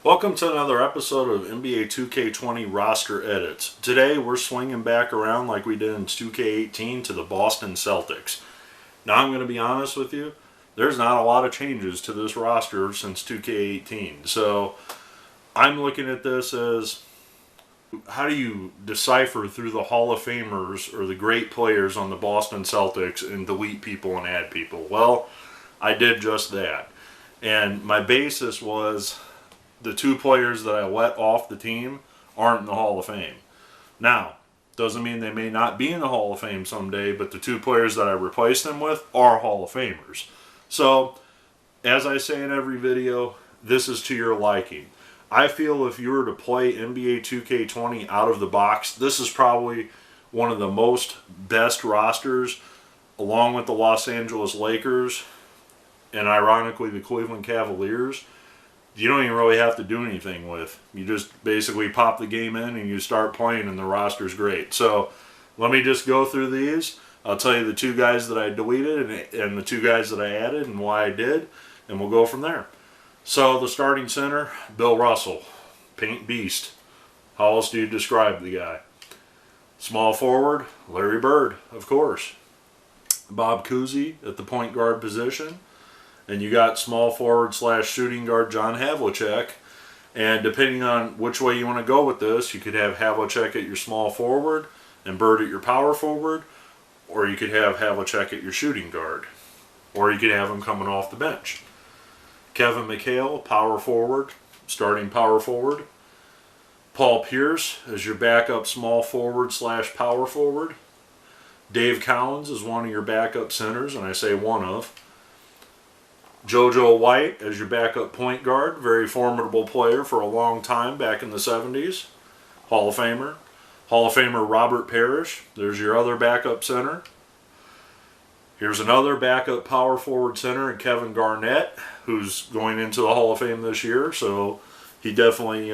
Welcome to another episode of NBA 2K20 roster edits. Today we're swinging back around like we did in 2K18 to the Boston Celtics. Now I'm going to be honest with you, there's not a lot of changes to this roster since 2K18. So I'm looking at this as, how do you decipher through the Hall of Famers or the great players on the Boston Celtics and delete people and add people? Well, I did just that. And my basis was the two players that I let off the team aren't in the Hall of Fame. Now, doesn't mean they may not be in the Hall of Fame someday, but the two players that I replaced them with are Hall of Famers. So, as I say in every video, this is to your liking. I feel if you were to play NBA 2K20 out of the box, this is probably one of the best rosters, along with the Los Angeles Lakers and ironically the Cleveland Cavaliers. You don't even really have to do anything with. You just basically pop the game in and you start playing and the roster's great. So let me just go through these. I'll tell you the two guys that I deleted and the two guys that I added and why I did, and we'll go from there. So the starting center, Bill Russell, paint beast. How else do you describe the guy? Small forward, Larry Bird, of course. Bob Cousy at the point guard position. And you got small forward / shooting guard John Havlicek. And depending on which way you want to go with this, you could have Havlicek at your small forward and Bird at your power forward. Or you could have Havlicek at your shooting guard. Or you could have him coming off the bench. Kevin McHale, power forward, starting power forward. Paul Pierce as your backup small forward / power forward. Dave Cowens is one of your backup centers, and I say one of. JoJo White as your backup point guard, very formidable player for a long time back in the 70s, Hall of Famer. Hall of Famer Robert Parish, there's your other backup center. Here's another backup power forward center in Kevin Garnett, who's going into the Hall of Fame this year, so he definitely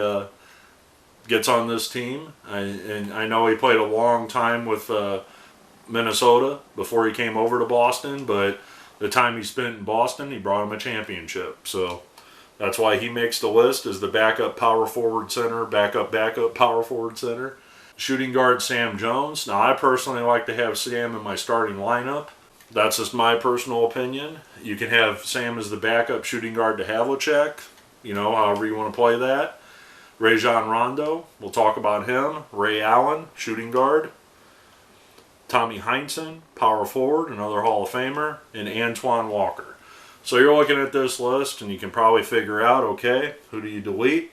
gets on this team. And I know he played a long time with Minnesota before he came over to Boston, but the time he spent in Boston, he brought him a championship. So that's why he makes the list as the backup power forward center, backup power forward center. Shooting guard Sam Jones. Now, I personally like to have Sam in my starting lineup. That's just my personal opinion. You can have Sam as the backup shooting guard to Havlicek, however you want to play that. Rajon Rondo, we'll talk about him. Ray Allen, shooting guard. Tom Heinsohn, power forward, another Hall of Famer, and Antoine Walker. So you're looking at this list and you can probably figure out, okay, who do you delete?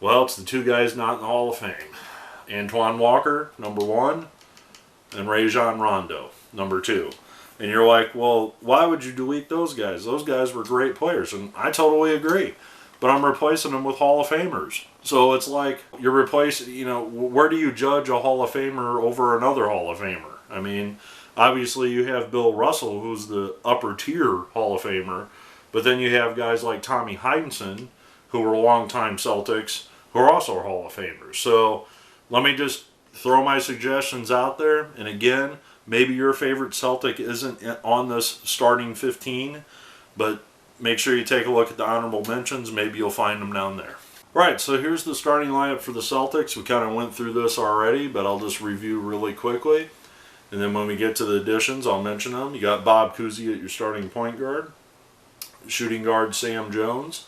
Well, it's the two guys not in the Hall of Fame. Antoine Walker, number 1, and Rajon Rondo, number 2. And you're like, well, why would you delete those guys? Those guys were great players, and I totally agree. But I'm replacing them with Hall of Famers. So it's like you're replacing, where do you judge a Hall of Famer over another Hall of Famer? I mean, obviously you have Bill Russell, who's the upper tier Hall of Famer, but then you have guys like Tommy Heinsohn, who were longtime Celtics, who are also Hall of Famers. So let me just throw my suggestions out there. And again, maybe your favorite Celtic isn't on this starting 15, but make sure you take a look at the honorable mentions. Maybe you'll find them down there. Right, so here's the starting lineup for the Celtics. We kind of went through this already, but I'll just review really quickly. And then when we get to the additions, I'll mention them. You got Bob Cousy at your starting point guard. Shooting guard Sam Jones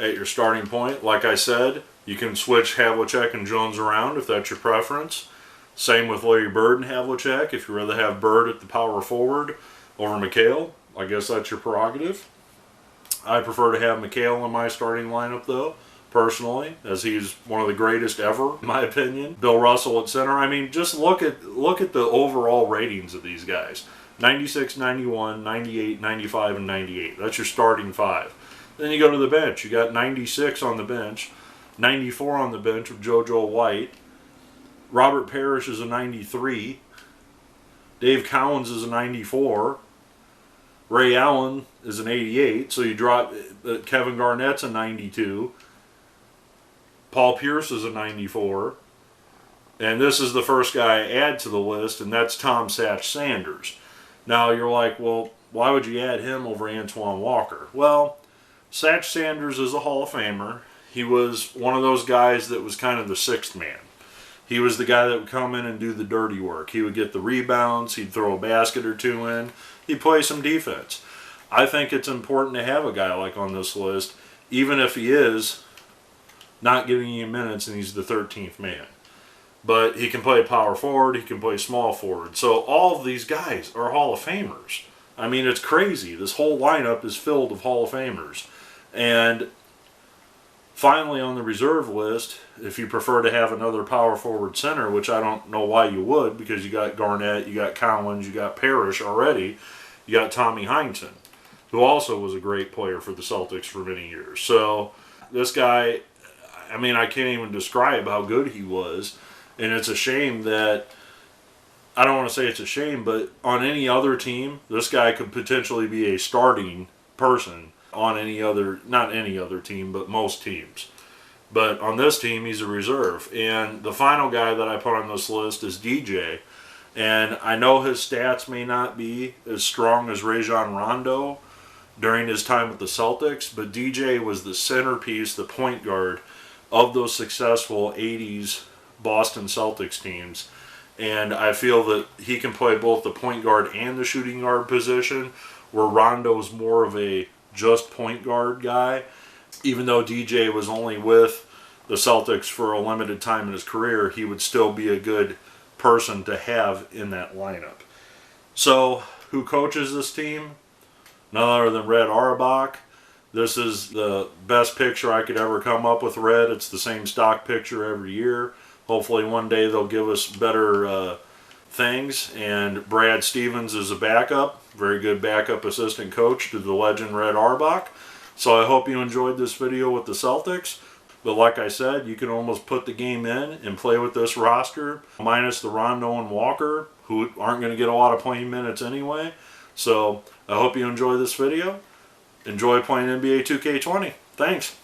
at your starting point. Like I said, you can switch Havlicek and Jones around if that's your preference. Same with Larry Bird and Havlicek. If you'd rather have Bird at the power forward over McHale, I guess that's your prerogative. I prefer to have McHale in my starting lineup, though, personally, as he's one of the greatest ever, in my opinion. Bill Russell at center. I mean, just look at the overall ratings of these guys. 96, 91, 98, 95, and 98. That's your starting 5. Then you go to the bench. You got 96 on the bench, 94 on the bench with JoJo White. Robert Parish is a 93. Dave Cowens is a 94. Ray Allen is an 88, so you drop Kevin Garnett's a 92. Paul Pierce is a 94. And this is the first guy I add to the list, and that's Tom Satch Sanders. Now you're like, well, why would you add him over Antoine Walker? Well, Satch Sanders is a Hall of Famer. he was one of those guys that was kind of the sixth man. He was the guy that would come in and do the dirty work. He would get the rebounds. He'd throw a basket or two in. He'd play some defense. I think it's important to have a guy like on this list, even if he is not giving you minutes and he's the 13th man. But he can play power forward. He can play small forward. So all of these guys are Hall of Famers. I mean, it's crazy. This whole lineup is filled of Hall of Famers. And finally, on the reserve list, if you prefer to have another power forward center, which I don't know why you would, because you got Garnett, you got Cowens, you got Parish already, you got Tommy Heinsohn, who also was a great player for the Celtics for many years. So this guy, I mean, I can't even describe how good he was. And it's a shame that, I don't want to say it's a shame, but on any other team, this guy could potentially be a starting person on any other, not any other team, but most teams. But on this team, he's a reserve. And the final guy that I put on this list is DJ. And I know his stats may not be as strong as Rajon Rondo during his time with the Celtics, but DJ was the centerpiece, the point guard of those successful 80s Boston Celtics teams. And I feel that he can play both the point guard and the shooting guard position, where Rondo's more of a just point guard guy. Even though DJ was only with the Celtics for a limited time in his career, he would still be a good person to have in that lineup. So, who coaches this team? None other than Red Auerbach. This is the best picture I could ever come up with, Red. It's the same stock picture every year. Hopefully one day they'll give us better things. And Brad Stevens is a backup, very good backup assistant coach to the legend Red Auerbach. So I hope you enjoyed this video with the Celtics. But like I said, you can almost put the game in and play with this roster, minus the Rondo and Walker, who aren't going to get a lot of playing minutes anyway. So I hope you enjoy this video. Enjoy playing NBA 2K20. Thanks.